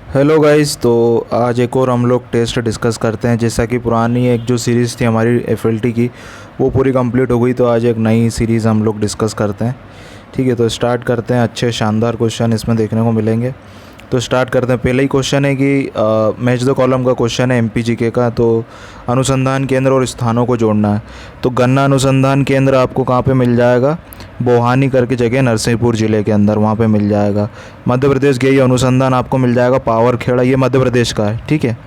Hello guys. तो आज एक और हम लोग टेस्ट डिस्कस करते हैं। जैसा कि पुरानी एक जो सीरीज़ थी हमारी एफएलटी की, वो पूरी कंप्लीट हो गई, तो आज एक नई सीरीज़ हम लोग डिस्कस करते हैं। ठीक है, तो स्टार्ट करते हैं। अच्छे शानदार क्वेश्चन इसमें देखने को मिलेंगे। तो स्टार्ट करते हैं। पहला ही क्वेश्चन है कि मैच द कॉलम का क्वेश्चन है एमपीजीके का। तो अनुसंधान केंद्र और स्थानों को जोड़ना है। तो गन्ना अनुसंधान केंद्र आपको कहाँ पे मिल जाएगा? बोहानी करके जगह, नरसिंहपुर ज़िले के अंदर, वहाँ पे मिल जाएगा। मध्य प्रदेश गेहूं अनुसंधान आपको मिल जाएगा पावरखेड़ा, ये मध्य प्रदेश का है। ठीक है,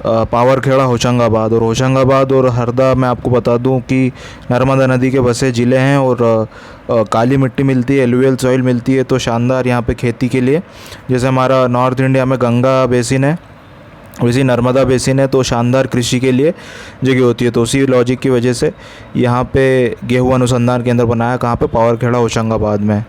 पावरखेड़ा होशंगाबाद। और होशंगाबाद और हरदा मैं आपको बता दूं कि नर्मदा नदी के बसे ज़िले हैं। और काली मिट्टी मिलती है, एलुवियल सॉइल मिलती है, तो शानदार यहाँ पे खेती के लिए। जैसे हमारा नॉर्थ इंडिया में गंगा बेसिन है, वैसे नर्मदा बेसिन है, तो शानदार कृषि के लिए जगह होती है। तो उसी लॉजिक की वजह से यहाँ पे गेहूं अनुसंधान केंद्र बनाया। कहाँ पे? पावरखेड़ा होशंगाबाद में।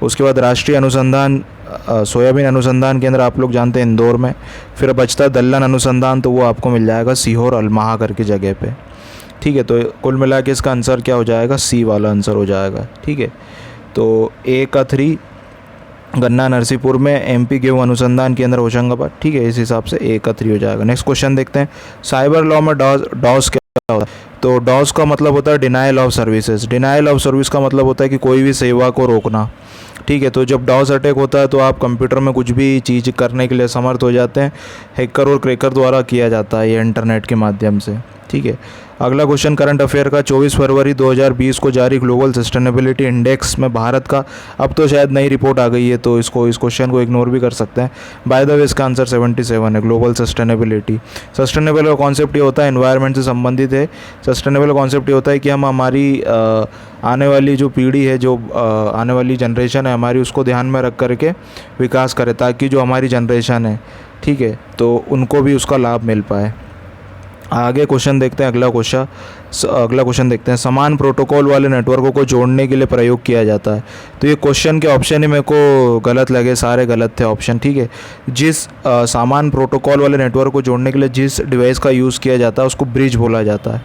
उसके बाद राष्ट्रीय अनुसंधान सोयाबीन अनुसंधान केंद्र आप लोग जानते हैं इंदौर में। फिर बचता दलहन अनुसंधान, तो वो आपको मिल जाएगा सीहोर अल्माहा करके जगह पे। ठीक है, तो कुल मिला के इसका आंसर क्या हो जाएगा? सी वाला आंसर हो जाएगा। ठीक है, तो ए का 3 गन्ना नरसिंहपुर में, एमपी गेहूं अनुसंधान केंद्र होशंगाबाद। ठीक है, इस हिसाब से ए का 3 हो जाएगा। नेक्स्ट क्वेश्चन देखते हैं। साइबर लॉ में डॉस क्या होता है? तो डॉस का मतलब होता है denial of services. Denial of service का मतलब होता है कि कोई भी सेवा को रोकना। ठीक है, तो जब डॉस अटैक होता है तो आप कंप्यूटर में कुछ भी चीज़ करने के लिए समर्थ हो जाते हैं। हैकर और क्रैकर द्वारा किया जाता है ये इंटरनेट के माध्यम से। ठीक है, अगला क्वेश्चन करंट अफेयर का। 24 फरवरी 2020 को जारी ग्लोबल सस्टेनेबिलिटी इंडेक्स में भारत का, अब तो शायद नई रिपोर्ट आ गई है तो इस क्वेश्चन को इग्नोर भी कर सकते हैं। बाय द वे इसका आंसर 77 है। ग्लोबल सस्टेनेबिलिटी, सस्टेनेबल का कॉन्सेप्ट ये होता है एनवायरनमेंट से संबंधित है। सस्टेनेबल कॉन्सेप्ट ये होता है कि हम हमारी आने वाली जो पीढ़ी है, जो आने वाली जनरेशन है हमारी, उसको ध्यान में रख करके विकास करें, ताकि जो हमारी जनरेशन है, ठीक है, तो उनको भी उसका लाभ मिल पाए। आगे क्वेश्चन देखते हैं। अगला क्वेश्चन देखते हैं। समान प्रोटोकॉल वाले नेटवर्कों को जोड़ने के लिए प्रयोग किया जाता है। तो ये क्वेश्चन के ऑप्शन ही मेरे को गलत लगे, सारे गलत थे ऑप्शन। ठीक है, जिस समान प्रोटोकॉल वाले नेटवर्क को जोड़ने के लिए जिस डिवाइस का यूज़ किया जाता है उसको ब्रिज बोला जाता है।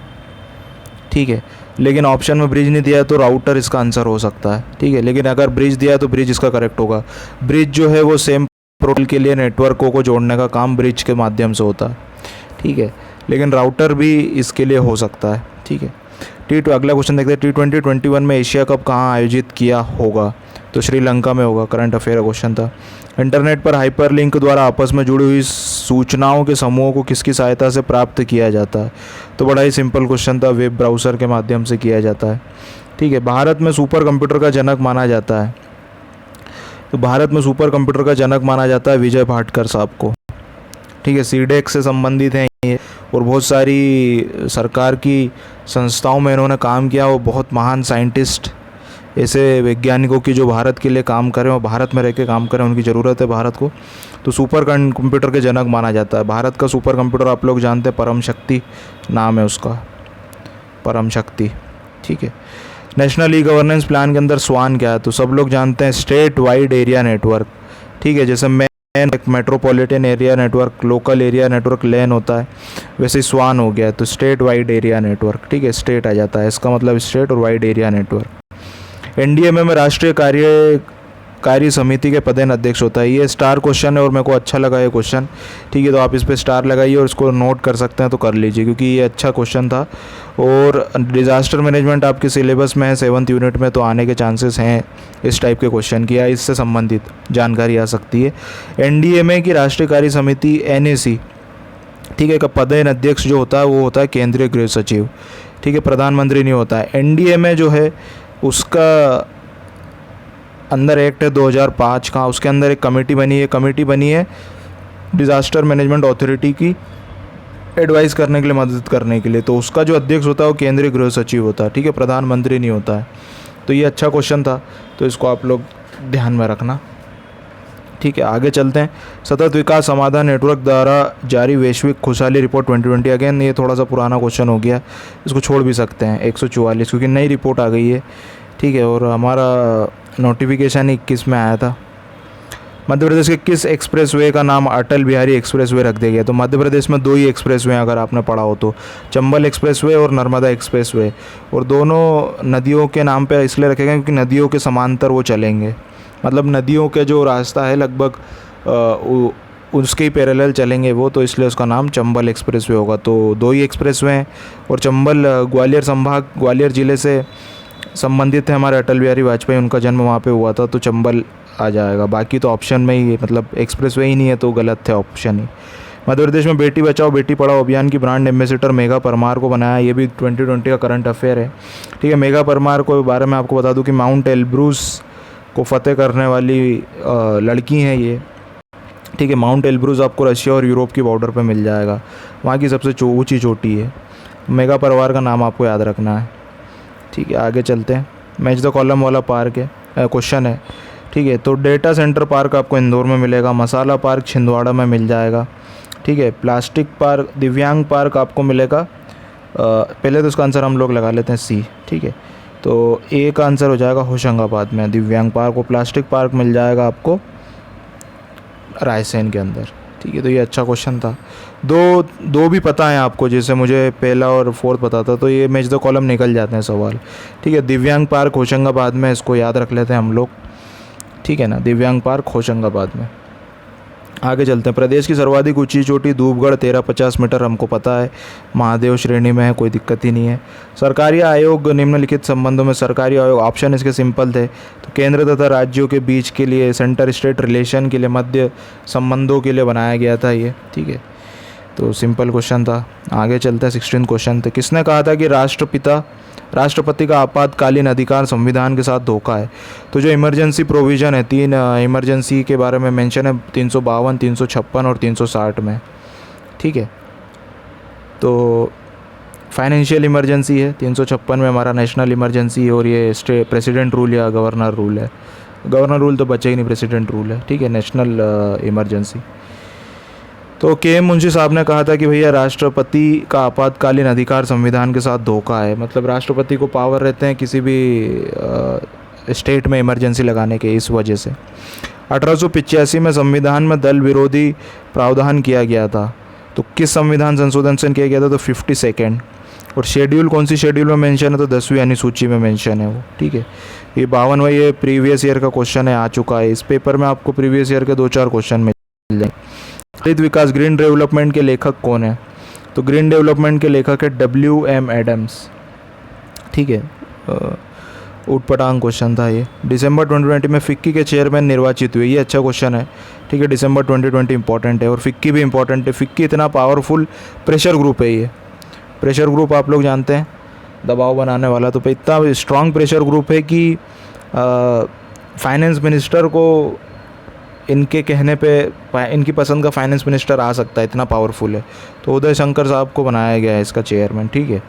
ठीक है, लेकिन ऑप्शन में ब्रिज नहीं दिया है तो राउटर इसका आंसर हो सकता है। ठीक है, लेकिन अगर ब्रिज दिया है तो ब्रिज इसका करेक्ट होगा। ब्रिज जो है वो सेम प्रोटोकॉल के लिए नेटवर्कों को जोड़ने का काम ब्रिज के माध्यम से होता है। ठीक है, लेकिन राउटर भी इसके लिए हो सकता है। ठीक है, अगला क्वेश्चन देखते हैं। T2021 में एशिया कप कहाँ आयोजित किया होगा? तो श्रीलंका में होगा। करंट अफेयर क्वेश्चन था। इंटरनेट पर हाइपरलिंक द्वारा आपस में जुड़ी हुई सूचनाओं के समूहों को किसकी सहायता से प्राप्त किया जाता है? तो बड़ा ही सिंपल क्वेश्चन था, वेब ब्राउज़र के माध्यम से किया जाता है। ठीक है, भारत में सुपर कंप्यूटर का जनक माना जाता है। तो भारत में सुपर कंप्यूटर का जनक माना जाता है विजय भाटकर साहब को। ठीक है, सीडेक से संबंधित हैं ये, और बहुत सारी सरकार की संस्थाओं में इन्होंने काम किया। वो बहुत महान साइंटिस्ट, ऐसे वैज्ञानिकों की जो भारत के लिए काम करें और भारत में रह के काम करें, उनकी ज़रूरत है भारत को। तो सुपर कंप्यूटर के जनक माना जाता है। भारत का सुपर कंप्यूटर आप लोग जानते हैं, परम शक्ति नाम है उसका, परम शक्ति। ठीक है, नेशनल ई गवर्नेंस प्लान के अंदर स्वान क्या है? तो सब लोग जानते हैं स्टेट वाइड एरिया नेटवर्क। ठीक है, जैसे एक metropolitan area network, local area network LAN होता है, वैसे स्वान हो गया। तो स्टेट वाइड एरिया नेटवर्क। ठीक है, स्टेट आ जाता है, इसका मतलब स्टेट और वाइड एरिया नेटवर्क। एनडीएमए में राष्ट्रीय कार्यकारी समिति के पदेन अध्यक्ष होता है। ये स्टार क्वेश्चन है और मेरे को अच्छा लगा ये क्वेश्चन। ठीक है, तो आप इस पर स्टार लगाइए और इसको नोट कर सकते हैं तो कर लीजिए, क्योंकि ये अच्छा क्वेश्चन था। और डिज़ास्टर मैनेजमेंट आपके सिलेबस में है 7th यूनिट में, तो आने के चांसेस हैं इस टाइप के क्वेश्चन की, या इससे संबंधित जानकारी आ सकती है। एनडीएमए की राष्ट्रीय कार्य समिति एनएसी, ठीक है, का पदेन अध्यक्ष जो होता है वो होता है केंद्रीय गृह सचिव। ठीक है, प्रधानमंत्री नहीं होता है। एनडीएमए जो है उसका अंदर एक्ट है 2005 का, उसके अंदर एक कमेटी बनी है डिज़ास्टर मैनेजमेंट अथॉरिटी की एडवाइस करने के लिए, मदद करने के लिए। तो उसका जो अध्यक्ष होता है वो केंद्रीय गृह सचिव होता है। ठीक है, प्रधानमंत्री नहीं होता है। तो ये अच्छा क्वेश्चन था, तो इसको आप लोग ध्यान में रखना। ठीक है, आगे चलते हैं। सतत विकास समाधान नेटवर्क द्वारा जारी वैश्विक खुशहाली रिपोर्ट 2020। अगेन ये थोड़ा सा पुराना क्वेश्चन हो गया, इसको छोड़ भी सकते हैं। 144, क्योंकि नई रिपोर्ट आ गई है। ठीक है, और हमारा नोटिफिकेशन 21 में आया था। मध्य प्रदेश के किस एक्सप्रेसवे का नाम अटल बिहारी एक्सप्रेसवे रख दिया गया? तो मध्य प्रदेश में 2 ही एक्सप्रेसवे हैं, अगर आपने पढ़ा हो तो, चंबल एक्सप्रेसवे और नर्मदा एक्सप्रेसवे। और दोनों नदियों के नाम पे इसलिए रखे गए क्योंकि नदियों के समांतर वो चलेंगे। मतलब नदियों के जो रास्ता है लगभग उसके ही पैरेलल चलेंगे वो, तो इसलिए उसका नाम चंबल एक्सप्रेसवे होगा। तो 2 ही एक्सप्रेसवे हैं और चंबल ग्वालियर संभाग, ग्वालियर ज़िले से संबंधित थे हमारे अटल बिहारी वाजपेयी, उनका जन्म वहाँ पे हुआ था, तो चंबल आ जाएगा। बाकी तो ऑप्शन में ही मतलब एक्सप्रेसवे ही नहीं है तो गलत थे ऑप्शन ही। मध्य प्रदेश में बेटी बचाओ बेटी पढ़ाओ अभियान की ब्रांड एम्बेसडर मेघा परमार को बनाया, ये भी 2020 का करंट अफेयर है। ठीक है, मेघा परमार को बारे में आपको बता दूं कि माउंट एल्ब्रूस को फतेह करने वाली लड़की हैं ये। ठीक है, माउंट एल्ब्रूस आपको रशिया और यूरोप की बॉर्डर पे मिल जाएगा, वहाँ की सबसे ऊंची चोटी है। मेघा परमार का नाम आपको याद रखना है। ठीक है, आगे चलते हैं। मैच द कॉलम वाला पार्क है, क्वेश्चन है। ठीक है, तो डेटा सेंटर पार्क आपको इंदौर में मिलेगा, मसाला पार्क छिंदवाड़ा में मिल जाएगा। ठीक है, प्लास्टिक पार्क, दिव्यांग पार्क आपको मिलेगा, पहले तो उसका आंसर हम लोग लगा लेते हैं सी। ठीक है, तो ए का आंसर हो जाएगा होशंगाबाद में दिव्यांग पार्क, और प्लास्टिक पार्क मिल जाएगा आपको रायसेन के अंदर। ठीक है, तो ये अच्छा क्वेश्चन था। दो भी पता है आपको, जैसे मुझे पहला और फोर्थ पता था, तो ये मैच द कॉलम निकल जाते हैं सवाल। ठीक है, दिव्यांग पार्क होशंगाबाद में, इसको याद रख लेते हैं हम लोग। ठीक है ना, दिव्यांग पार्क होशंगाबाद में। आगे चलते हैं। प्रदेश की सर्वाधिक ऊंची चोटी धूपगढ़ 1350 मीटर, हमको पता है, महादेव श्रेणी में है, कोई दिक्कत ही नहीं है। सरकारी आयोग निम्नलिखित संबंधों में, सरकारी आयोग ऑप्शन इसके सिंपल थे, तो केंद्र तथा राज्यों के बीच के लिए, सेंटर स्टेट रिलेशन के लिए, मध्य संबंधों के लिए बनाया गया था ये। ठीक है, तो सिंपल क्वेश्चन था। आगे चलते हैं। 16 क्वेश्चन थे। किसने कहा था कि राष्ट्रपति का आपातकालीन अधिकार संविधान के साथ धोखा है? तो जो इमरजेंसी प्रोविज़न है, 3 इमरजेंसी के बारे में मेंशन है 352, 356 और 360 में। ठीक है, तो फाइनेंशियल इमरजेंसी है 356 में हमारा, नेशनल इमरजेंसी है, और ये प्रेसिडेंट रूल या गवर्नर रूल है। गवर्नर रूल तो बचे ही नहीं, प्रेसिडेंट रूल है। ठीक है, नेशनल इमरजेंसी। तो के मुंशी साहब ने कहा था कि भैया राष्ट्रपति का आपातकालीन अधिकार संविधान के साथ धोखा है, मतलब राष्ट्रपति को पावर रहते हैं किसी भी स्टेट में इमरजेंसी लगाने के, इस वजह से। 1885 में संविधान में दल विरोधी प्रावधान किया गया था, तो किस संविधान संशोधन से किया गया था? तो 52nd। और शेड्यूल कौन सी शेड्यूल में मेंशन है? तो 10वीं अनुसूची में मेंशन है वो। ठीक है, ये 52वां ये प्रीवियस ईयर का क्वेश्चन है, आ चुका है इस पेपर में, आपको प्रीवियस ईयर के 2-4 क्वेश्चन मिल जाएंगे। हरित विकास ग्रीन डेवलपमेंट के लेखक कौन है? तो ग्रीन डेवलपमेंट के लेखक है WM एडम्स। ठीक है, ऊटपटांग क्वेश्चन था ये। दिसंबर 2020 में फिक्की के चेयरमैन निर्वाचित हुए, ये अच्छा क्वेश्चन है। ठीक है, दिसंबर 2020 इंपॉर्टेंट है, और फिक्की भी इंपॉर्टेंट है। फिक्की इतना पावरफुल प्रेशर ग्रुप है, ये प्रेशर ग्रुप आप लोग जानते हैं, दबाव बनाने वाला, तो इतना स्ट्रॉन्ग प्रेशर ग्रुप है कि फाइनेंस मिनिस्टर को इनके कहने पे इनकी पसंद का फाइनेंस मिनिस्टर आ सकता है, इतना पावरफुल है। तो उदय शंकर साहब को बनाया गया है इसका चेयरमैन। ठीक है,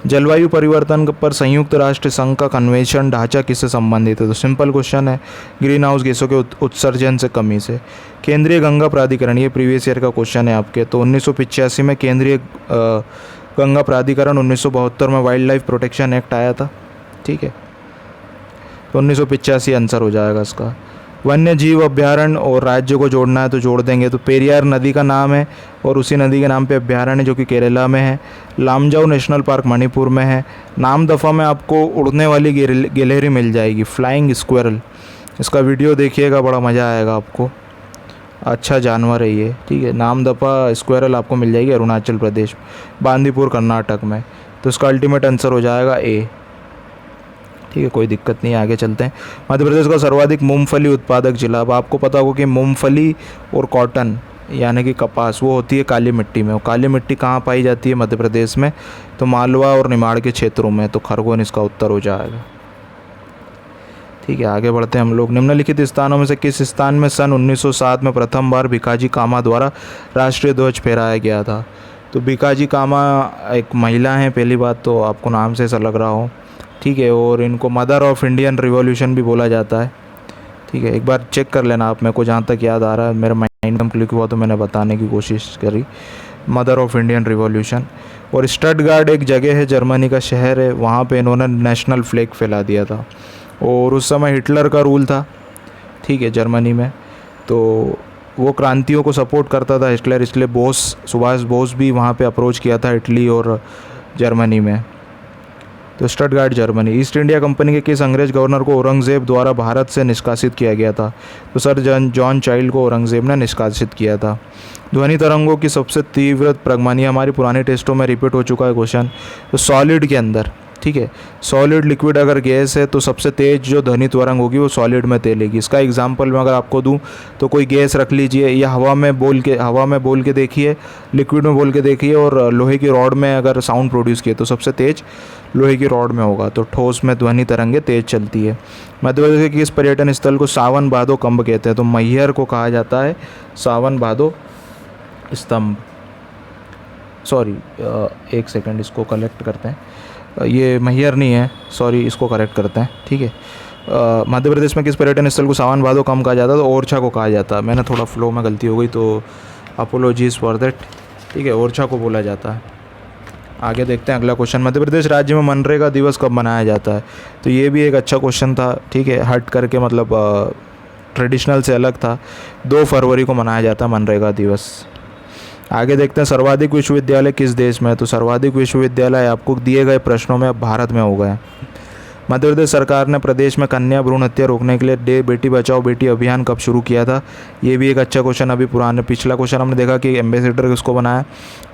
जलवायु परिवर्तन पर संयुक्त राष्ट्र संघ का कन्वेंशन ढांचा किससे संबंधित है? तो सिंपल क्वेश्चन है, ग्रीन हाउस गैसों के उत्सर्जन से कमी से। केंद्रीय गंगा प्राधिकरण, ये प्रीवियस ईयर का क्वेश्चन है आपके, तो 1985 में केंद्रीय गंगा प्राधिकरण, 1972 में वाइल्ड लाइफ प्रोटेक्शन एक्ट आया था। ठीक है, तो 1985 आंसर हो जाएगा इसका। वन्य जीव अभ्यारण्य और राज्य को जोड़ना है तो जोड़ देंगे, तो पेरियार नदी का नाम है और उसी नदी के नाम पे अभ्यारण्य जो कि केरला में है। लामजाऊ नेशनल पार्क मणिपुर में है। नामदफा में आपको उड़ने वाली गिलहरी मिल जाएगी, फ्लाइंग स्क्वेरल, इसका वीडियो देखिएगा, बड़ा मज़ा आएगा आपको, अच्छा जानवर है ये। ठीक है, नामदफा स्क्वेरल आपको मिल जाएगी अरुणाचल प्रदेश, बांदीपुर कर्नाटक में, तो इसका अल्टीमेट आंसर हो जाएगा ए। ठीक है, कोई दिक्कत नहीं, आगे चलते हैं। मध्य प्रदेश का सर्वाधिक मूंगफली उत्पादक जिला, अब आपको पता होगा कि मूंगफली और कॉटन यानी कि कपास वो होती है काली मिट्टी में, और काली मिट्टी कहाँ पाई जाती है? मध्य प्रदेश में, तो मालवा और निमाड़ के क्षेत्रों में, तो खरगोन इसका उत्तर हो जाएगा। ठीक है, आगे बढ़ते हैं हम लोग। निम्नलिखित स्थानों में से किस स्थान में सन 1907 में प्रथम बार भिकाजी कामा द्वारा राष्ट्रीय ध्वज फहराया गया था? तो भिकाजी कामा एक महिला हैं, पहली बात तो आपको नाम से ऐसा लग रहा हो। ठीक है, और इनको मदर ऑफ इंडियन रिवॉल्यूशन भी बोला जाता है। ठीक है, एक बार चेक कर लेना आप, मेरे को जहाँ तक याद आ रहा है, मेरा माइंड में क्लिक हुआ तो मैंने बताने की कोशिश करी, मदर ऑफ इंडियन रिवॉल्यूशन। और स्टटगार्ड एक जगह है, जर्मनी का शहर है, वहाँ पे इन्होंने नेशनल फ्लैग फैला दिया था, और उस समय हिटलर का रूल था। ठीक है, जर्मनी में, तो वो क्रांतियों को सपोर्ट करता था हिटलर, इसलिए सुभाष बोस भी वहाँ पे अप्रोच किया था इटली और जर्मनी में, तो Stuttgart Germany. East India company के किस अंग्रेज गवर्नर को औरंगजेब द्वारा भारत से निष्कासित किया गया था? तो सर जॉन चाइल्ड को औरंगजेब ने निष्कासित किया था। ध्वनि तरंगों की सबसे तीव्र प्रगमानी, हमारी पुराने टेस्टों में रिपीट हो चुका है क्वेश्चन। तो सॉलिड के अंदर, ठीक है, सॉलिड लिक्विड अगर गैस है तो सबसे तेज जो ध्वनि तरंग होगी वो सॉलिड में तैलेगी। इसका एग्जांपल मैं अगर आपको दूं तो कोई गैस रख लीजिए या हवा में बोल के देखिए, लिक्विड में बोल के देखिए, और लोहे की रॉड में अगर साउंड प्रोड्यूस किए तो सबसे तेज लोहे की रॉड में होगा। तो ठोस में ध्वनि तरंगें तेज चलती है। मध्य प्रदेश के किस पर्यटन स्थल को सावन भादो कंब कहते हैं? तो मैहर को कहा जाता है सावन भादो स्तंभ। सॉरी, एक सेकंड, इसको कलेक्ट करते हैं। ये मैहर नहीं है, सॉरी, इसको करेक्ट करते हैं, ठीक है। मध्य प्रदेश में किस पर्यटन स्थल को सावन भादो कम कहा जाता है? तो ओरछा को कहा जाता है। मैंने थोड़ा फ्लो में गलती हो गई तो अपोलॉजीज फॉर दैट, ठीक है, ओरछा को बोला जाता है। आगे देखते हैं अगला क्वेश्चन। मध्य प्रदेश राज्य में मनरेगा दिवस कब मनाया जाता है? तो ये भी एक अच्छा क्वेश्चन था, ठीक है, हट करके, मतलब ट्रेडिशनल से अलग था। 2 फरवरी को मनाया जाता है मनरेगा दिवस। आगे देखते हैं सर्वाधिक विश्वविद्यालय किस देश में है? तो सर्वाधिक विश्वविद्यालय आपको दिए गए प्रश्नों में अब भारत में हो गए। मध्य प्रदेश सरकार ने प्रदेश में कन्या भ्रूण हत्या रोकने के लिए बेटी बचाओ बेटी अभियान कब शुरू किया था? ये भी एक अच्छा क्वेश्चन। अभी पिछला क्वेश्चन हमने देखा कि एम्बेसडर किसको बनाया,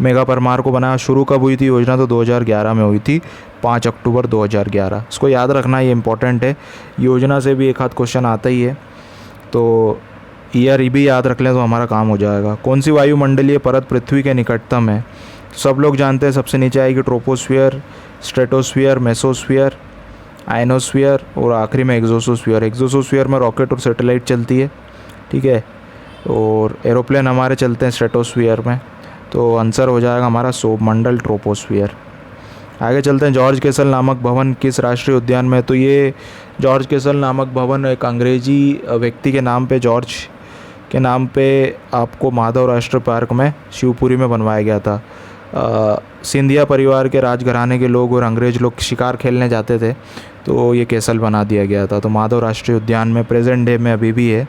मेघा परमार को बनाया। शुरू कब हुई थी योजना? तो 2011 में हुई थी, 5 अक्टूबर 2011। इसको याद रखना, ये इंपॉर्टेंट है। योजना से भी एक आध क्वेश्चन आता ही है, तो ईयर भी याद रख लें तो हमारा काम हो जाएगा। कौन सी वायुमंडलीय परत पृथ्वी के निकटतम है? सब लोग जानते हैं, सबसे नीचे आएगी ट्रोपोस्फियर, स्ट्रेटोस्फियर, मेसोस्फियर, आयनोस्फियर और आखिरी में एक्सोसोस्फियर। एक्सोसोस्फियर में रॉकेट और सैटेलाइट चलती है, ठीक है, और एरोप्लेन हमारे चलते हैं स्ट्रेटोस्फियर में। तो आंसर हो जाएगा हमारा सौरमंडल ट्रोपोस्फियर। आगे चलते हैं। जॉर्ज कैसल नामक भवन किस राष्ट्रीय उद्यान में? तो ये जॉर्ज कैसल नामक भवन एक अंग्रेजी व्यक्ति के नाम पे, जॉर्ज के नाम पे आपको माधव राष्ट्रीय पार्क में शिवपुरी में बनवाया गया था। सिंधिया परिवार के राजघराने के लोग और अंग्रेज लोग शिकार खेलने जाते थे, तो ये कैसल बना दिया गया था। तो माधव राष्ट्रीय उद्यान में प्रेजेंट डे में अभी भी है,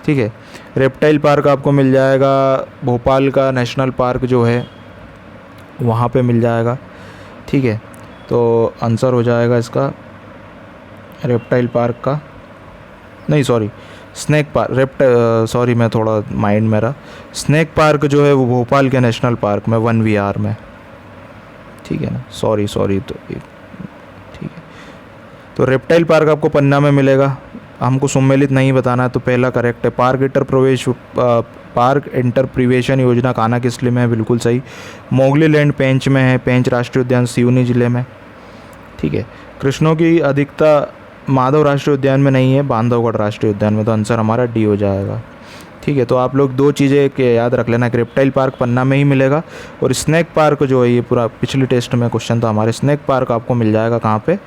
ठीक है। रेप्टाइल पार्क आपको मिल जाएगा, भोपाल का नेशनल पार्क जो है वहाँ पे मिल जाएगा, ठीक है। तो आंसर हो जाएगा इसका रेप्टाइल पार्क का, नहीं सॉरी, स्नेक पार्क, सॉरी मैं थोड़ा माइंड मेरा, स्नेक पार्क जो है वो भोपाल के नेशनल पार्क में 1VR में, ठीक है ना, सॉरी तो ठीक है। तो रेप्टाइल पार्क आपको पन्ना में मिलेगा। हमको सम्मिलित नहीं बताना है, तो पहला करेक्ट है। पार्क इंटरप्रिवेशन योजना कान्हा किस जिले में है? बिल्कुल सही। मोगली लैंड पेंच में है, पेंच राष्ट्रीय उद्यान सिवनी जिले में, ठीक है। कृष्णों की अधिकता माधव राष्ट्रीय उद्यान में नहीं है, बांधवगढ़ राष्ट्रीय उद्यान में। तो आंसर हमारा डी हो जाएगा, ठीक है। तो आप लोग 2 चीज़ें के याद रख लेना कि रेप्टाइल पार्क पन्ना में ही मिलेगा, और स्नैक पार्क जो है, ये पूरा पिछले टेस्ट में क्वेश्चन था हमारे, स्नैक पार्क आपको मिल जाएगा कहाँ पे?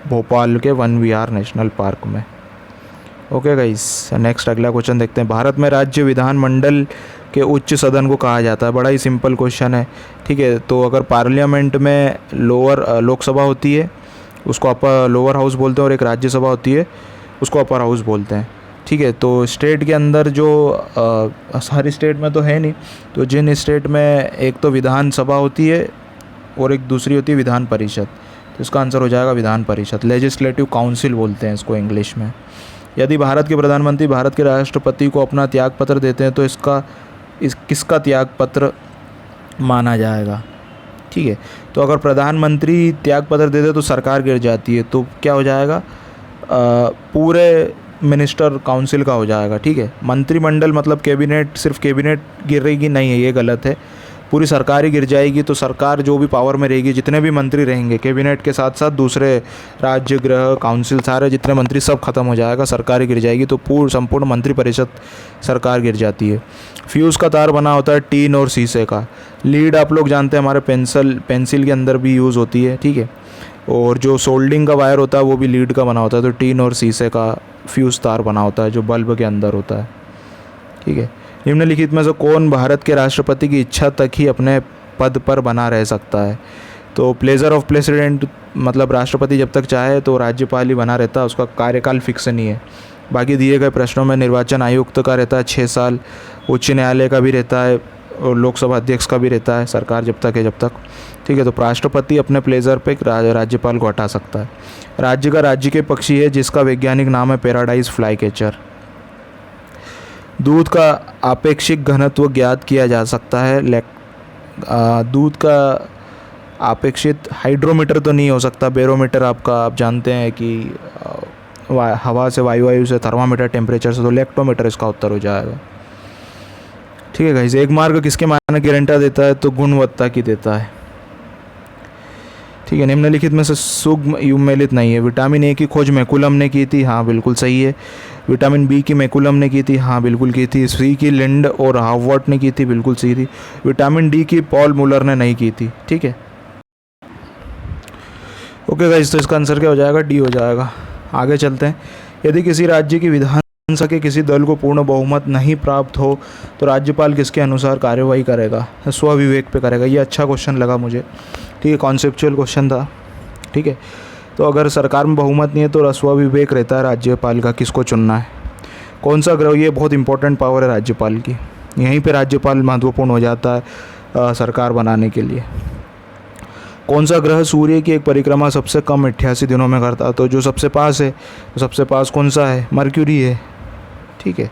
भोपाल के 1VR नेशनल पार्क में। ओके गाइस, नेक्स्ट अगला क्वेश्चन देखते हैं। भारत में राज्य विधानमंडल के उच्च सदन को कहा जाता है? बड़ा ही सिंपल क्वेश्चन है, ठीक है। तो अगर पार्लियामेंट में लोकसभा होती है उसको अपर लोअर हाउस बोलते हैं, और एक राज्यसभा होती है उसको अपर हाउस बोलते हैं, ठीक है। तो स्टेट के अंदर जो सारी स्टेट में तो है नहीं, तो जिन स्टेट में एक तो विधानसभा होती है और एक दूसरी होती है विधान परिषद, तो इसका आंसर हो जाएगा विधान परिषद। लेजिस्लेटिव काउंसिल बोलते हैं इसको इंग्लिश में। यदि भारत के प्रधानमंत्री भारत के राष्ट्रपति को अपना त्याग पत्र देते हैं तो किसका त्याग पत्र माना जाएगा? ठीक है, तो अगर प्रधानमंत्री त्याग पत्र दे दे तो सरकार गिर जाती है, तो क्या हो जाएगा? पूरे मिनिस्टर काउंसिल का हो जाएगा, ठीक है। मंत्रिमंडल मतलब कैबिनेट, सिर्फ कैबिनेट गिरेगी नहीं है, ये गलत है। पूरी सरकार ही गिर जाएगी, तो सरकार जो भी पावर में रहेगी, जितने भी मंत्री रहेंगे कैबिनेट के साथ साथ दूसरे राज्य गृह काउंसिल, सारे जितने मंत्री सब खत्म हो जाएगा, सरकार ही गिर जाएगी। तो संपूर्ण मंत्रिपरिषद सरकार गिर जाती है। फ्यूज़ का तार बना होता है टीन और शीशे का। लीड आप लोग जानते हैं हमारे पेंसिल के अंदर भी यूज़ होती है, ठीक है। और जो सोल्डिंग का वायर होता है वो भी लीड का बना होता है। तो टीन और शीशे का फ्यूज़ तार बना होता है जो बल्ब के अंदर होता है, ठीक है। निम्नलिखित में से कौन भारत के राष्ट्रपति की इच्छा तक ही अपने पद पर बना रह सकता है? तो प्लेजर ऑफ प्रेसिडेंट मतलब राष्ट्रपति जब तक चाहे तो राज्यपाल ही बना रहता है, उसका कार्यकाल फिक्स नहीं है। बाकी दिए गए प्रश्नों में निर्वाचन आयुक्त का रहता है 6 साल, उच्च न्यायालय का भी रहता है और लोकसभा अध्यक्ष का भी रहता है, सरकार जब तक है जब तक। ठीक है, तो राष्ट्रपति अपने प्लेजर पे राज्यपाल को हटा सकता है। राज्य का राज्य के पक्षी है जिसका वैज्ञानिक नाम है पैराडाइज फ्लाई कैचर। दूध का आपेक्षिक घनत्व ज्ञात किया जा सकता है। दूध का आपेक्षित हाइड्रोमीटर तो नहीं हो सकता, बैरोमीटर आपका आप जानते हैं कि हवा से वायु से, थर्मामीटर टेम्परेचर से, तो लैक्टोमीटर इसका उत्तर हो जाएगा। ठीक है गाइस, एक मार्क किसके मानक गारंटी देता है? तो गुणवत्ता की देता है। ठीक है, निम्नलिखित में से सूक्ष्म युग्मलित नहीं है। विटामिन ए की खोज मैकुलम ने की थी, हाँ बिल्कुल सही है। विटामिन बी की मैकुलम ने की थी, हाँ बिल्कुल की थी। सी की लिंड और हावर्ट ने की थी, बिल्कुल सही थी। विटामिन डी की पॉल मुलर ने नहीं की थी। ठीक है, ओके गाइस, तो इसका आंसर क्या हो जाएगा? डी हो जाएगा। आगे चलते हैं। यदि किसी राज्य की विधानसभा के किसी दल को पूर्ण बहुमत नहीं प्राप्त हो तो राज्यपाल किसके अनुसार कार्यवाही करेगा? स्वविवेक पे करेगा। ये अच्छा क्वेश्चन लगा मुझे। ठीक है, कॉन्सेप्चुअल क्वेश्चन था। ठीक है, तो अगर सरकार में बहुमत नहीं है तो स्वविवेक रहता है राज्यपाल का, किसको चुनना है, कौन सा ग्रह। ये बहुत इंपॉर्टेंट पावर है राज्यपाल की। यहीं पे राज्यपाल महत्वपूर्ण हो जाता है सरकार बनाने के लिए। कौन सा ग्रह सूर्य की एक परिक्रमा सबसे कम 88 दिनों में करता है? तो जो सबसे पास है, तो सबसे पास कौन सा है? मर्क्यूरी है। ठीक है,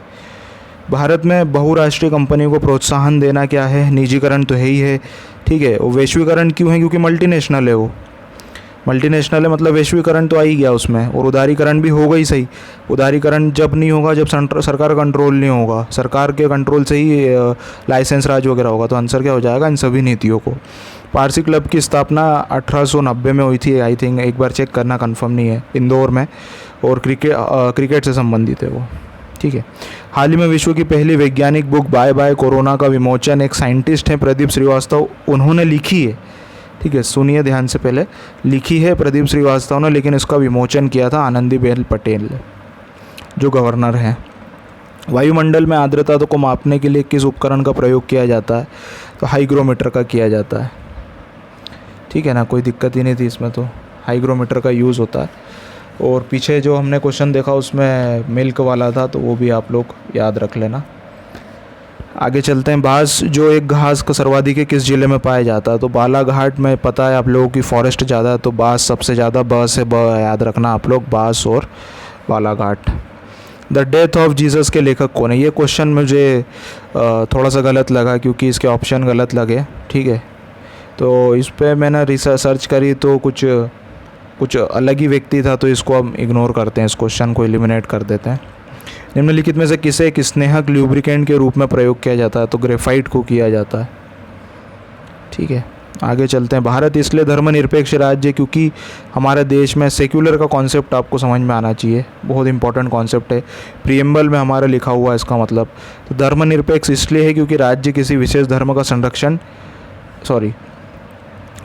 भारत में बहुराष्ट्रीय कंपनियों को प्रोत्साहन देना क्या है? निजीकरण तो है ही है। ठीक है, वो वैश्वीकरण क्यों है? क्योंकि मल्टीनेशनल है। वो मल्टीनेशनल है मतलब वैश्वीकरण तो आ ही गया उसमें, और उदारीकरण भी होगा ही। सही, उदारीकरण जब नहीं होगा जब सरकार कंट्रोल नहीं होगा, सरकार के कंट्रोल से ही लाइसेंस राज वगैरह होगा। तो आंसर क्या हो जाएगा इन सभी नीतियों को? पारसी क्लब की स्थापना 1890 में हुई थी, आई थिंक, एक बार चेक करना, कंफर्म नहीं है, इंदौर में, और क्रिकेट से संबंधित है वो। ठीक है, हाल ही में विश्व की पहली वैज्ञानिक बुक बाय बाय कोरोना का विमोचन एक साइंटिस्ट हैं प्रदीप श्रीवास्तव, उन्होंने लिखी है। ठीक है, सुनिए ध्यान से, पहले लिखी है प्रदीप श्रीवास्तव ने, लेकिन इसका विमोचन किया था आनंदीबेन पटेल जो गवर्नर हैं। वायुमंडल में आर्द्रता को मापने के लिए किस उपकरण का प्रयोग किया जाता है? तो हाइग्रोमीटर का किया जाता है। ठीक है ना, कोई दिक्कत ही नहीं थी इसमें, तो हाइग्रोमीटर का यूज़ होता है। और पीछे जो हमने क्वेश्चन देखा उसमें मिल्क वाला था, तो वो भी आप लोग याद रख लेना। आगे चलते हैं। बांस जो एक घास का सर्वाधिक किस जिले में पाया जाता है? तो बालाघाट में, पता है आप लोगों की फॉरेस्ट ज़्यादा है, तो बांस सबसे ज़्यादा, बस है, याद रखना आप लोग, बांस और Balaghat. The death of Jesus के लेखक कौन है? ये क्वेश्चन मुझे थोड़ा सा गलत लगा क्योंकि इसके ऑप्शन गलत लगे। ठीक है, तो इस पर मैंने रिसर्च सर्च करी तो कुछ अलग ही व्यक्ति था, तो इसको हम इग्नोर करते हैं, इस क्वेश्चन को एलिमिनेट कर देते हैं। निम्नलिखित में से किसे एक स्नेहक ल्यूब्रिकेंट के रूप में प्रयोग किया जाता है? तो ग्रेफाइट को किया जाता है। ठीक है, आगे चलते हैं। भारत इसलिए धर्मनिरपेक्ष राज्य क्योंकि हमारे देश में सेक्युलर का कॉन्सेप्ट आपको समझ में आना चाहिए, बहुत इंपॉर्टेंट कॉन्सेप्ट है, प्रीएम्बल में हमारे लिखा हुआ है इसका मतलब। तो धर्मनिरपेक्ष इसलिए है क्योंकि राज्य किसी विशेष धर्म का संरक्षण,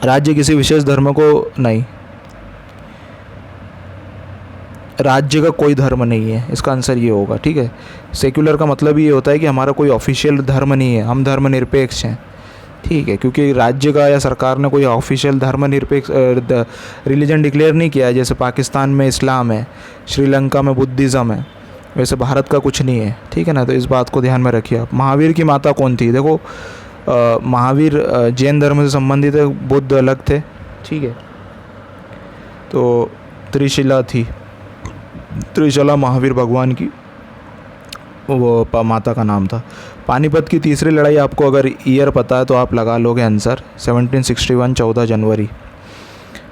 राज्य किसी विशेष धर्म को नहीं, राज्य का कोई धर्म नहीं है, इसका आंसर ये होगा। ठीक है, सेक्युलर का मतलब ये होता है कि हमारा कोई ऑफिशियल धर्म नहीं है, हम धर्मनिरपेक्ष हैं। ठीक है, क्योंकि राज्य का या सरकार ने कोई ऑफिशियल धर्मनिरपेक्ष रिलीजन डिक्लेयर नहीं किया है। जैसे पाकिस्तान में इस्लाम है, श्रीलंका में बुद्धिज़्म है, वैसे भारत का कुछ नहीं है। ठीक है ना, तो इस बात को ध्यान में रखिए आप। महावीर की माता कौन थी? देखो महावीर जैन धर्म से संबंधित है, बुद्ध अलग थे। ठीक है, तो त्रिशिला थी, त्रिशला महावीर भगवान की वो माता का नाम था। पानीपत की तीसरी लड़ाई आपको अगर ईयर पता है तो आप लगा लोगे आंसर, 1761, 14 जनवरी।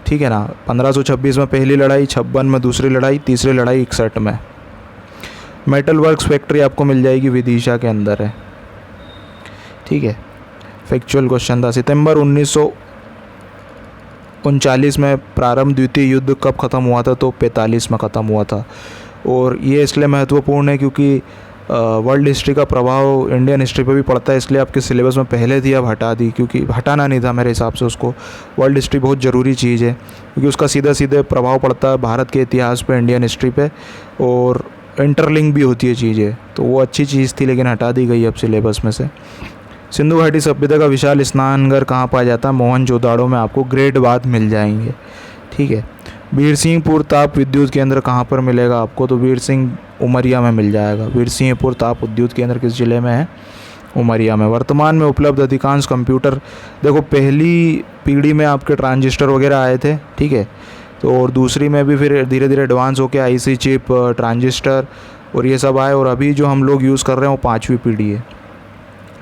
ठीक है ना, 1526 में पहली लड़ाई, 56 में दूसरी लड़ाई, तीसरी लड़ाई 61 में। मेटल वर्क्स फैक्ट्री आपको मिल जाएगी, विदिशा के अंदर है। ठीक है, फैक्चुअल क्वेश्चन था। सितंबर 1939 में प्रारंभ द्वितीय युद्ध कब ख़त्म हुआ था? तो 45 में ख़त्म हुआ था। और ये इसलिए महत्वपूर्ण है क्योंकि वर्ल्ड हिस्ट्री का प्रभाव इंडियन हिस्ट्री पे भी पड़ता है, इसलिए आपके सिलेबस में पहले थी, अब हटा दी, क्योंकि हटाना नहीं था मेरे हिसाब से उसको। वर्ल्ड हिस्ट्री बहुत ज़रूरी चीज़ है क्योंकि उसका सीधा सीधे प्रभाव पड़ता है भारत के इतिहास पे, इंडियन हिस्ट्री पे, और इंटरलिंक भी होती है चीज़ें, तो वो अच्छी चीज़ थी लेकिन हटा दी गई अब सिलेबस में से। सिंधु घाटी सभ्यता का विशाल स्नानघर कहाँ पाया जाता है? मोहनजोदाड़ो में आपको ग्रेट बाथ मिल जाएंगे। ठीक है, वीरसिंहपुर ताप विद्युत केंद्र कहाँ पर मिलेगा आपको? तो वीरसिंह उमरिया में मिल जाएगा। वीरसिंहपुर ताप विद्युत केंद्र किस ज़िले में है? उमरिया में। वर्तमान में उपलब्ध अधिकांश कंप्यूटर, देखो पहली पीढ़ी में आपके ट्रांजिस्टर वगैरह आए थे, ठीक है, तो और दूसरी में भी फिर धीरे धीरे एडवांस होके आईसी चिप, ट्रांजिस्टर और ये सब आए, और अभी जो हम लोग यूज़ कर रहे हैं वो 5वीं पीढ़ी है,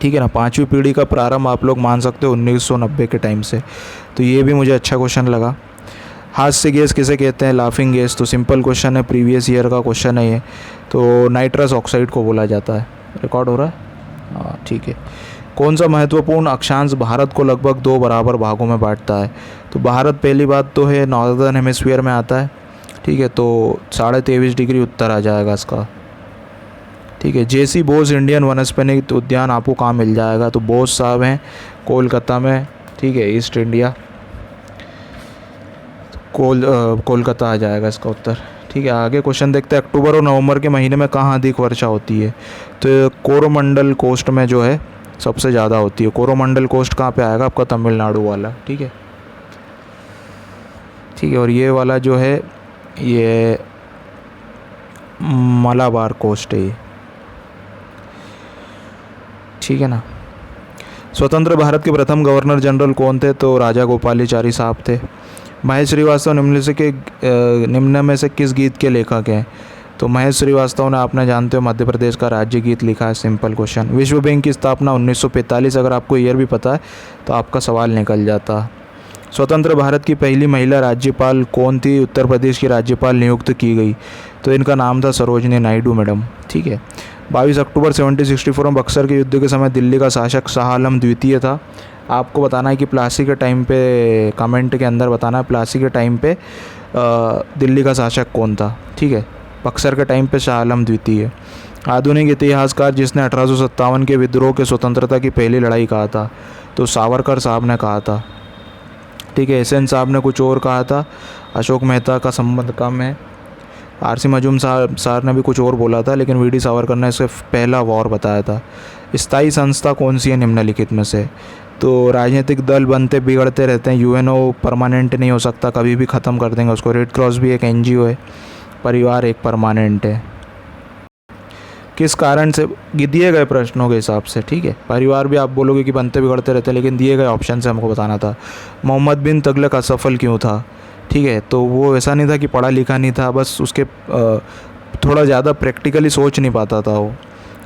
ठीक है ना। 5वीं पीढ़ी का प्रारंभ आप लोग मान सकते हो 1990 के टाइम से। तो ये भी मुझे अच्छा क्वेश्चन लगा। हास्य गैस किसे कहते हैं? Laughing gas. तो सिंपल क्वेश्चन है, प्रीवियस ईयर का क्वेश्चन है ये। तो नाइट्रस ऑक्साइड को बोला जाता है। रिकॉर्ड हो रहा है? हाँ ठीक है। कौन सा महत्वपूर्ण अक्षांश भारत को लगभग 2 बराबर भागों में बांटता है? तो भारत पहली बात तो है नॉर्दर्न हेमिस्फीयर में आता है, ठीक है, तो 23.5 डिग्री उत्तर आ जाएगा इसका, ठीक है। जेसी बोस इंडियन वनस्पतिक उद्यान आपको कहाँ मिल जाएगा? तो बोस साहब हैं कोलकाता में, ठीक है, ईस्ट इंडिया, कोलकाता आ जाएगा इसका उत्तर, ठीक है। आगे क्वेश्चन देखते हैं, अक्टूबर और नवंबर के महीने में कहाँ अधिक वर्षा होती है? तो कोरोमंडल कोस्ट में जो है सबसे ज़्यादा होती है। कोरोमंडल कोस्ट कहाँ पे आएगा? आपका तमिलनाडु वाला, ठीक है, ठीक है। और ये वाला जो है ये मलाबार कोस्ट है ये, ठीक है ना। स्वतंत्र भारत के प्रथम गवर्नर जनरल कौन थे? तो राजा गोपालाचारी साहब थे। महेश श्रीवास्तव निम्न में से किस गीत के लेखक हैं? तो महेश श्रीवास्तव ने, आपने जानते हो, मध्य प्रदेश का राज्य गीत लिखा है। Simple question. विश्व बैंक की स्थापना 1945, अगर आपको ईयर भी पता है तो आपका सवाल निकल जाता। स्वतंत्र भारत की पहली महिला राज्यपाल कौन थी? उत्तर प्रदेश की राज्यपाल नियुक्त की गई, तो इनका नाम था सरोजनी नायडू मैडम, ठीक है। 22 अक्टूबर 1764 में बक्सर के युद्ध के समय दिल्ली का शासक शाह आलम द्वितीय था। आपको बताना है कि प्लासी के टाइम पे, कमेंट के अंदर बताना है प्लासी के टाइम पे दिल्ली का शासक कौन था, ठीक है। बक्सर के टाइम पे शाह आलम द्वितीय। आधुनिक इतिहासकार जिसने 1857 के विद्रोह के स्वतंत्रता की पहली लड़ाई कहा था? तो सावरकर साहब ने कहा था, ठीक है। एसएन साहब ने कुछ और कहा था। अशोक मेहता का संबंध कम है। आरसी मजूमदार साहब ने भी कुछ और बोला था, लेकिन वीडी सावरकर ने इसे पहला वॉर बताया था। स्थायी संस्था कौन सी है निम्नलिखित में से? तो राजनीतिक दल बनते बिगड़ते रहते हैं, यूएनओ परमानेंट नहीं हो सकता, कभी भी ख़त्म कर देंगे उसको। रेड क्रॉस भी एक एनजीओ है। परिवार एक परमानेंट है। किस कारण से? दिए गए प्रश्नों के हिसाब से, ठीक है। परिवार भी आप बोलोगे कि बनते बिगड़ते रहते हैं, लेकिन दिए गए ऑप्शन से हमको बताना था। मोहम्मद बिन तुगलक असफल क्यों था? ठीक है, तो वो ऐसा नहीं था कि पढ़ा लिखा नहीं था, बस उसके थोड़ा ज़्यादा प्रैक्टिकली सोच नहीं पाता था वो,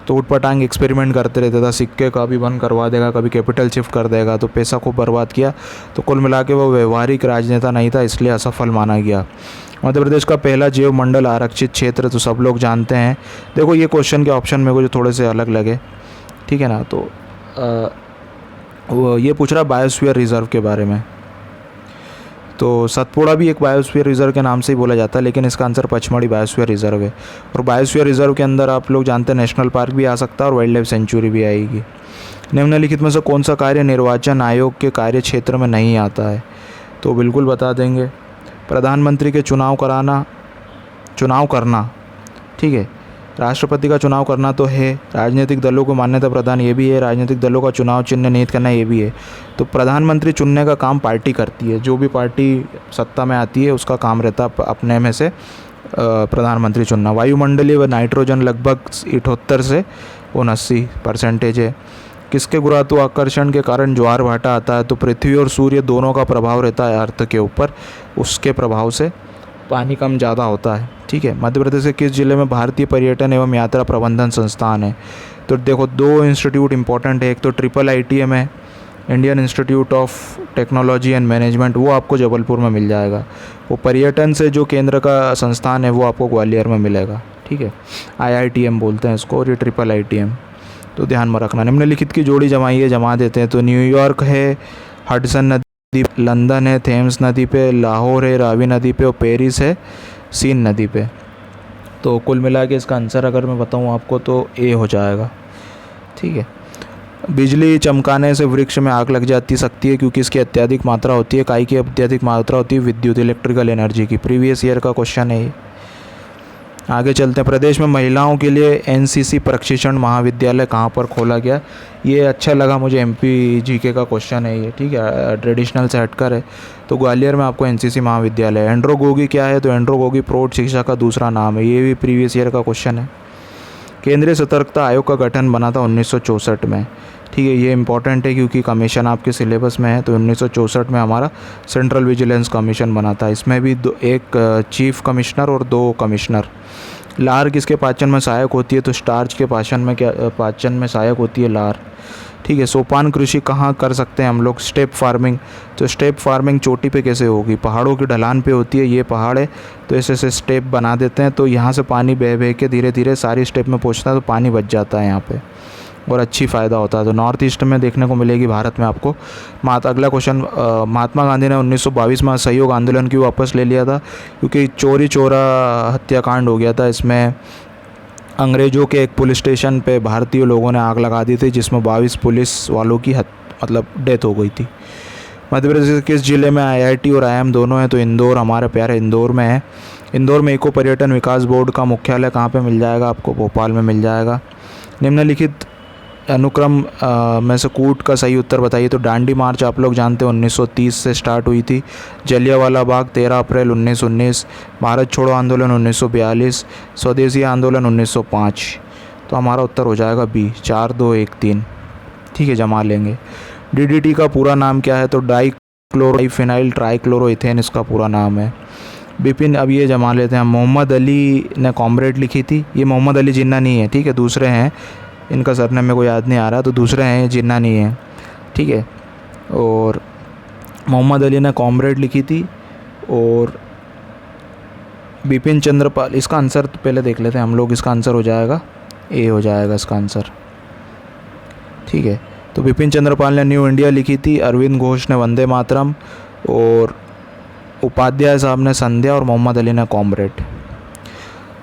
तो उटपटांग एक्सपेरिमेंट करते रहता था। सिक्के का भी बंद करवा देगा, कभी कैपिटल शिफ्ट कर देगा, तो पैसा खूब बर्बाद किया। तो कुल मिला के वो व्यवहारिक राजनेता नहीं था, इसलिए असफल माना गया। मध्य प्रदेश का पहला जैव मंडल आरक्षित क्षेत्र तो सब लोग जानते हैं। देखो ये क्वेश्चन के ऑप्शन मेरे को जो थोड़े से अलग लगे, ठीक है ना, तो वो ये पूछ रहा बायोस्फीयर रिजर्व के बारे में। तो सतपुड़ा भी एक बायोस्फीयर रिजर्व के नाम से ही बोला जाता है, लेकिन इसका आंसर पचमढ़ी बायोस्फीयर रिजर्व है। और बायोस्फीयर रिजर्व के अंदर आप लोग जानते हैं नेशनल पार्क भी आ सकता है और वाइल्ड लाइफ सेंचुरी भी आएगी। निम्नलिखित में से कौन सा कार्य निर्वाचन आयोग के कार्य क्षेत्र में नहीं आता है? तो बिल्कुल बता देंगे। प्रधानमंत्री के चुनाव करना, ठीक है। राष्ट्रपति का चुनाव करना तो है। राजनीतिक दलों को मान्यता प्रदान ये भी है। राजनीतिक दलों का चुनाव चिन्ह निहित करना ये भी है। तो प्रधानमंत्री चुनने का काम पार्टी करती है, जो भी पार्टी सत्ता में आती है उसका काम रहता है अपने में से प्रधानमंत्री चुनना। वायुमंडलीय व नाइट्रोजन लगभग 78 से 79% है। किसके गुरुत्वाकर्षण के कारण ज्वार भाटा आता है? तो पृथ्वी और सूर्य दोनों का प्रभाव रहता है अर्थ के ऊपर, उसके प्रभाव से पानी कम ज़्यादा होता है, ठीक है। मध्य प्रदेश के किस जिले में भारतीय पर्यटन एवं यात्रा प्रबंधन संस्थान है? तो देखो 2 इंस्टीट्यूट इंपॉर्टेंट है। एक तो IIITM है, Indian institute of technology and management, वो आपको जबलपुर में मिल जाएगा। वो पर्यटन से जो केंद्र का संस्थान है वो आपको ग्वालियर में मिलेगा, ठीक है। IITM बोलते हैं इसको, और ये IIITM, तो ध्यान में रखना। निम्नलिखित की जोड़ी जमाइए, जमा देते हैं। तो न्यूयॉर्क है हडसन नदी, लंदन है थेम्स नदी पे, लाहौर है रावी नदी पे, और पेरिस है सीन नदी पे। तो कुल मिला के इसका आंसर अगर मैं बताऊं आपको तो ए हो जाएगा, ठीक है। बिजली चमकाने से वृक्ष में आग लग जाती सकती है क्योंकि इसकी अत्यधिक मात्रा होती है। काई की अत्यधिक मात्रा होती है? विद्युत, इलेक्ट्रिकल एनर्जी की। प्रीवियस ईयर का क्वेश्चन है ये। आगे चलते हैं। प्रदेश में महिलाओं के लिए एनसीसी प्रशिक्षण महाविद्यालय कहाँ पर खोला गया? ये अच्छा लगा मुझे, एमपी जीके का क्वेश्चन है ये, ठीक है, ट्रेडिशनल से हटकर है। तो ग्वालियर में आपको एनसीसी महाविद्यालय। एंड्रोगोगी क्या है? तो एंड्रोगोगी प्रौढ़ शिक्षा का दूसरा नाम है। ये भी प्रीवियस ईयर का क्वेश्चन है। केंद्रीय सतर्कता आयोग का गठन बना था 1964 में। ठीक है, ये इंपॉर्टेंट है क्योंकि कमीशन आपके सिलेबस में है। तो 1964 में हमारा सेंट्रल विजिलेंस कमीशन बना था। इसमें भी एक चीफ कमिश्नर और 2 कमिश्नर। लार किसके पाचन में सहायक होती है? तो स्टार्च के पाचन में सहायक होती है लार। ठीक है, सोपान कृषि कहाँ कर सकते हैं हम लोग? Step farming. तो स्टेप फार्मिंग चोटी पे कैसे होगी? पहाड़ों की ढलान पे होती है। ये पहाड़ है तो ऐसे स्टेप बना देते हैं, तो यहाँ से पानी बह बह के धीरे धीरे सारी स्टेप में पहुँचता है, तो पानी बच जाता है यहाँ पे और अच्छी फ़ायदा होता है। तो नॉर्थ ईस्ट में देखने को मिलेगी भारत में आपको। अगला क्वेश्चन, महात्मा गांधी ने 1922 में असहयोग आंदोलन क्यों वापस ले लिया था? क्योंकि चोरी चोरा हत्याकांड हो गया था। इसमें अंग्रेज़ों के एक पुलिस स्टेशन पे भारतीय लोगों ने आग लगा दी थी, जिसमें 22 पुलिस वालों की डेथ हो गई थी। मध्य प्रदेश के किस जिले में IIT और IIM दोनों हैं? तो इंदौर, हमारे प्यारे इंदौर में है। इंदौर में इको पर्यटन विकास बोर्ड का मुख्यालय कहाँ पे मिल जाएगा आपको? भोपाल में मिल जाएगा। निम्नलिखित अनुक्रम में से कूट का सही उत्तर बताइए। तो दांडी मार्च आप लोग जानते हो 1930 से स्टार्ट हुई थी। जलियांवाला बाग 13 अप्रैल 1919। भारत छोड़ो आंदोलन 1942। स्वदेशी आंदोलन 1905। तो हमारा उत्तर हो जाएगा बी, 4 2 1 3। ठीक है, जमा लेंगे। DDT का पूरा नाम क्या है? तो डाइक्लोरोफिनाइल ट्राइक्लोरोइथेन इसका पूरा नाम है। बिपिन, अब ये जमा लेते हैं। मोहम्मद अली ने कॉमरेड लिखी थी। ये मोहम्मद अली जिन्ना नहीं है, ठीक है, दूसरे हैं। इनका सरनेम मेरे को याद नहीं आ रहा, तो दूसरे हैं, जिन्ना नहीं है। ठीक है, और मोहम्मद अली ने कॉमरेड लिखी थी। और बिपिन चंद्र पाल, इसका आंसर तो पहले देख लेते हैं हम लोग। इसका आंसर हो जाएगा ए, हो जाएगा इसका आंसर। ठीक है, तो बिपिन चंद्र पाल ने न्यू इंडिया लिखी थी। अरविंद घोष ने वंदे मातरम, और उपाध्याय साहब ने संध्या, और मोहम्मद अली ने कॉमरेड।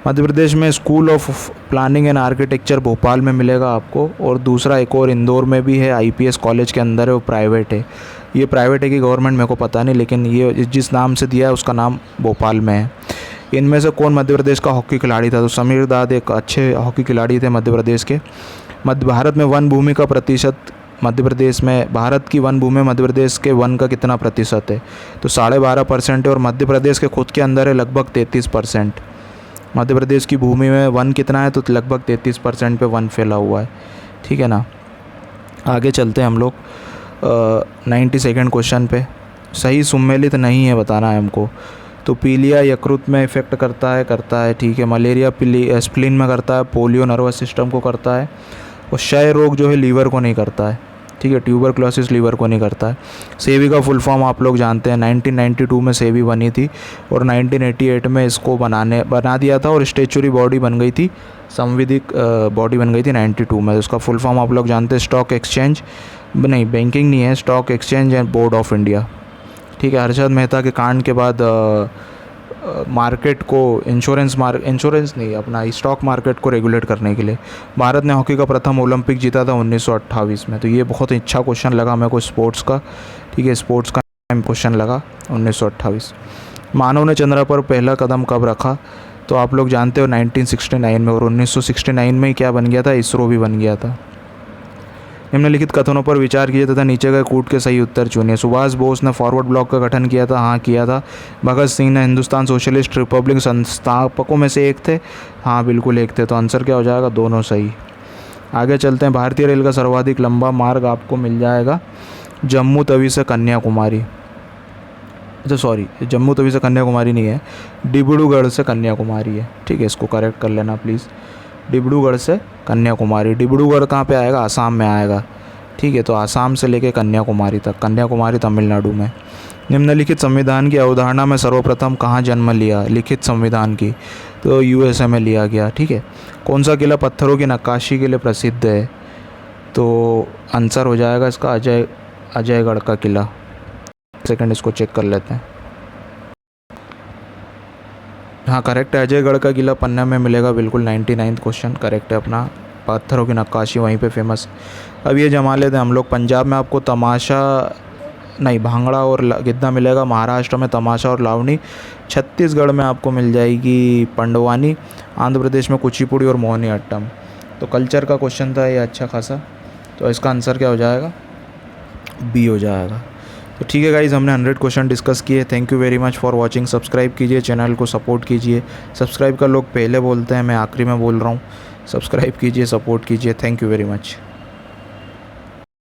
मध्य प्रदेश में school of planning and architecture Bhopal में मिलेगा आपको, और दूसरा एक और इंदौर में भी है, IPS कॉलेज के अंदर है, वो प्राइवेट है। ये प्राइवेट है कि गवर्नमेंट मेरे को पता नहीं, लेकिन ये जिस नाम से दिया है उसका नाम भोपाल में है। इनमें से कौन मध्य प्रदेश का हॉकी खिलाड़ी था? तो समीर दाद एक अच्छे हॉकी खिलाड़ी थे मध्य प्रदेश के। भारत में वन भूमि का प्रतिशत मध्य प्रदेश में, भारत की वन भूमि मध्य प्रदेश के वन का कितना प्रतिशत है? तो 12.5% है, और मध्य प्रदेश के खुद के अंदर है लगभग 33%। मध्य प्रदेश की भूमि में वन कितना है? तो लगभग 33% पे वन फैला हुआ है। ठीक है ना, आगे चलते हैं हम लोग 92nd क्वेश्चन पे। सही सुमेलित नहीं है बताना है हमको। तो पीलिया यकृत में इफेक्ट करता है। ठीक है, मलेरिया स्प्लीन में करता है, पोलियो नर्वस सिस्टम को करता है, और क्षय रोग जो है लीवर को नहीं करता है। ठीक है, ट्यूबरक्लोसिस लीवर को नहीं करता है। सेवी का फुल फॉर्म आप लोग जानते हैं। 1992 में सेवी बनी थी, और 1988 में इसको बना दिया था, और स्टेचुरी बॉडी बन गई थी, संविधिक बॉडी बन गई थी 92 में। उसका फुल फॉर्म आप लोग जानते हैं, स्टॉक एक्सचेंज नहीं, बैंकिंग नहीं है, stock exchange and board of India. ठीक है, हर्षद मेहता के कांड के बाद मार्केट को इंश्योरेंस नहीं, अपना स्टॉक मार्केट को रेगुलेट करने के लिए भारत ने हॉकी का प्रथम ओलंपिक जीता था 1928 में। तो ये बहुत अच्छा क्वेश्चन लगा मेरे को स्पोर्ट्स का। ठीक है, स्पोर्ट्स का क्वेश्चन लगा 1928। मानव ने चंद्रमा पर पहला कदम कब रखा? तो आप लोग जानते हो 1969 में, और 1969 में ही क्या बन गया था? इसरो भी बन गया था। निम्नलिखित कथनों पर विचार कीजिए तथा नीचे गए कूट के सही उत्तर चुनिए। सुभाष बोस ने फॉरवर्ड ब्लॉक का गठन किया था। हाँ, किया था। भगत सिंह ने हिंदुस्तान सोशलिस्ट रिपब्लिक संस्थापकों में से एक थे। हाँ, बिल्कुल एक थे। तो आंसर क्या हो जाएगा? दोनों सही। आगे चलते हैं। भारतीय रेल का सर्वाधिक लंबा मार्ग आपको मिल जाएगा जम्मू तवी से कन्याकुमारी। अच्छा सॉरी, जम्मू तवी से कन्याकुमारी नहीं है, डिब्रूगढ़ से कन्याकुमारी है। ठीक है, इसको करेक्ट कर लेना प्लीज़। डिब्रूगढ़ से कन्याकुमारी। डिब्रूगढ़ कहाँ पे आएगा? आसाम में आएगा। ठीक है, तो आसाम से लेके कन्याकुमारी तक। कन्याकुमारी तमिलनाडु में। निम्नलिखित संविधान की अवधारणा में सर्वप्रथम कहाँ जन्म लिया? लिखित संविधान की, तो USA में लिया गया। ठीक है, कौन सा किला पत्थरों की नक्काशी के लिए प्रसिद्ध है? तो आंसर हो जाएगा इसका अजयगढ़ का किला। सेकंड इसको चेक कर लेते हैं। हाँ, करेक्ट है, अजयगढ़ का किला पन्ना में मिलेगा। बिल्कुल 99th क्वेश्चन करेक्ट है अपना। पत्थरों की नक्काशी वहीं पे फेमस। अब ये जमा लेते हैं हम लोग। पंजाब में आपको भांगड़ा और गिद्दा मिलेगा। महाराष्ट्र में तमाशा और लावनी। छत्तीसगढ़ में आपको मिल जाएगी पंडवानी। आंध्र प्रदेश में कुचिपुड़ी और मोहिनी अट्टम। तो कल्चर का क्वेश्चन था ये अच्छा खासा। तो इसका आंसर क्या हो जाएगा? बी हो जाएगा। तो ठीक है गाइज़, हमने 100 क्वेश्चन डिस्कस किए। Thank you very much for watching. Subscribe कीजिए, चैनल को सपोर्ट कीजिए। सब्सक्राइब का लोग पहले बोलते हैं, मैं आखिरी में बोल रहा हूँ। सब्सक्राइब कीजिए, सपोर्ट कीजिए। Thank you very much.